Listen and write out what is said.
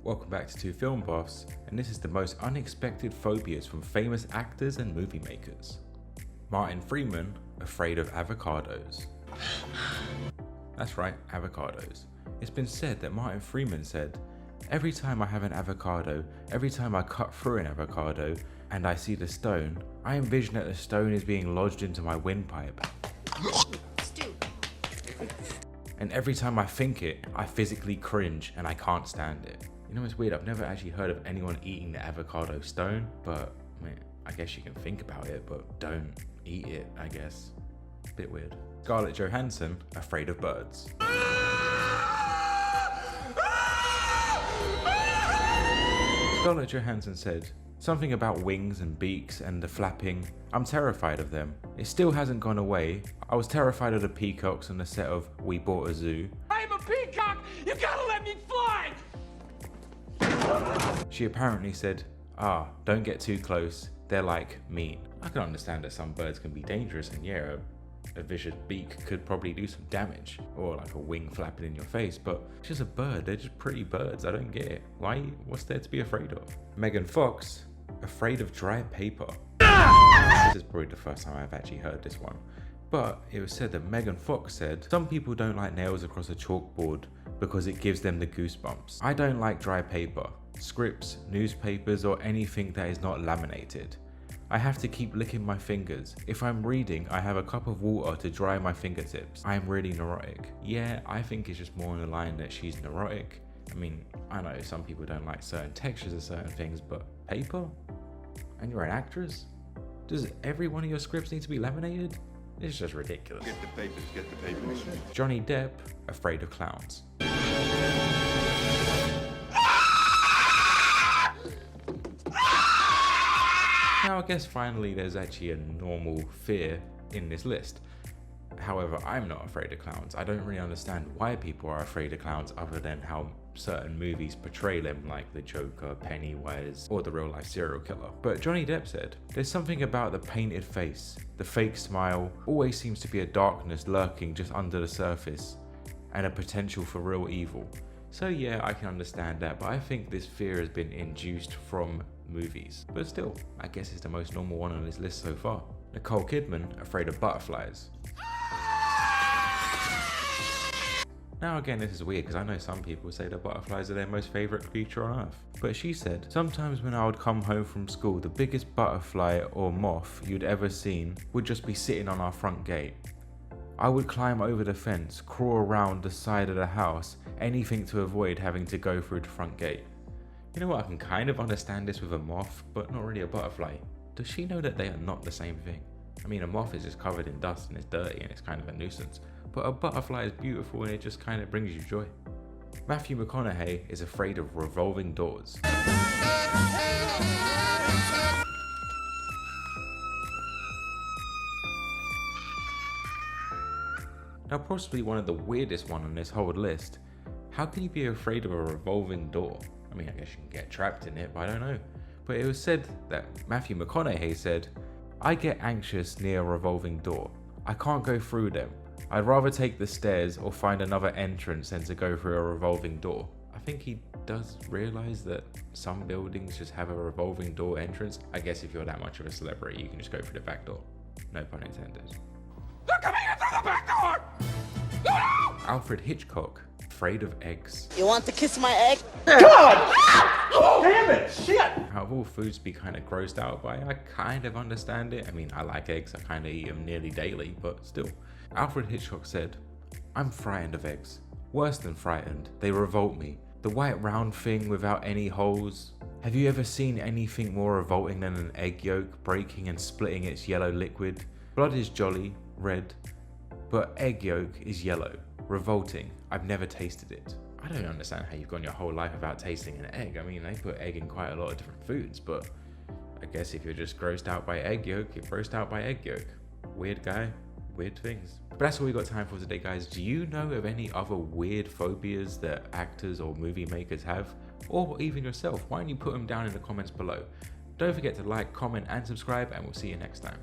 Welcome back to Two Film Buffs, and this is the most unexpected phobias from famous actors and movie makers. Martin Freeman, afraid of avocados. That's right, avocados. It's been said that Martin Freeman said, "Every time I have an avocado, every time I cut through an avocado and I see the stone, I envision that the stone is being lodged into my windpipe. And every time I think it, I physically cringe and I can't stand it." You know, it's weird, I've never actually heard of anyone eating the avocado stone, but I guess you can think about it, but don't eat it, I guess. Bit weird. Scarlett Johansson, afraid of birds. Scarlett Johansson said, "Something about wings and beaks and the flapping. I'm terrified of them. It still hasn't gone away. I was terrified of the peacocks on the set of We Bought a Zoo. I'm a peacock! You gotta let me fly!" She apparently said, don't get too close. They're like meat." I can understand that some birds can be dangerous, and yeah, a vicious beak could probably do some damage, or like a wing flapping in your face, but it's just a bird. They're just pretty birds. I don't get it. What's there to be afraid of? Megan Fox, afraid of dry paper. This is probably the first time I've actually heard this one, but it was said that Megan Fox said, "Some people don't like nails across a chalkboard because it gives them the goosebumps. I don't like dry paper, scripts, newspapers, or anything that is not laminated. I have to keep licking my fingers. If I'm reading, I have a cup of water to dry my fingertips. I am really neurotic." Yeah, I think it's just more on the line that she's neurotic. I mean, I know some people don't like certain textures of certain things, but paper? And you're an actress? Does every one of your scripts need to be laminated? It's just ridiculous. Get the papers. Johnny Depp, afraid of clowns. Now I guess finally there's actually a normal fear in this list. However, I'm not afraid of clowns. I don't really understand why people are afraid of clowns other than how certain movies portray them, like the Joker, Pennywise, or the real life serial killer. But Johnny Depp said, "There's something about the painted face, the fake smile, always seems to be a darkness lurking just under the surface, and a potential for real evil." So yeah, I can understand that, but I think this fear has been induced from movies. But still, I guess it's the most normal one on this list so far. Nicole Kidman, afraid of butterflies. Now again, this is weird because I know some people say that butterflies are their most favourite creature on earth. But she said, "Sometimes when I would come home from school, the biggest butterfly or moth you'd ever seen would just be sitting on our front gate. I would climb over the fence, crawl around the side of the house, anything to avoid having to go through the front gate." You know what, I can kind of understand this with a moth, but not really a butterfly. Does she know that they are not the same thing? I mean, a moth is just covered in dust and it's dirty and it's kind of a nuisance, but a butterfly is beautiful and it just kind of brings you joy. Matthew McConaughey is afraid of revolving doors. Now, possibly one of the weirdest one on this whole list. How can you be afraid of a revolving door? I mean, I guess you can get trapped in it, but I don't know. But it was said that Matthew McConaughey said, "I get anxious near a revolving door. I can't go through them. I'd rather take the stairs or find another entrance than to go through a revolving door." I think he does realise that some buildings just have a revolving door entrance. I guess if you're that much of a celebrity, you can just go through the back door. No pun intended. They're coming in through the back door! No! Alfred Hitchcock, afraid of eggs. You want to kiss my egg? God! Damn it! Shit! Out of all foods to be kind of grossed out by, I kind of understand it. I mean, I like eggs, I kind of eat them nearly daily, but still. Alfred Hitchcock said, "I'm frightened of eggs. Worse than frightened, they revolt me. The white round thing without any holes. Have you ever seen anything more revolting than an egg yolk breaking and splitting its yellow liquid? Blood is jolly, red, but egg yolk is yellow. Revolting. I've never tasted it." I don't understand how you've gone your whole life without tasting an egg. I mean, they put egg in quite a lot of different foods, but I guess if you're just grossed out by egg yolk, you're grossed out by egg yolk. Weird guy, weird things. But that's all we got time for today, guys. Do you know of any other weird phobias that actors or movie makers have? Or even yourself? Why don't you put them down in the comments below? Don't forget to like, comment, and subscribe, and we'll see you next time.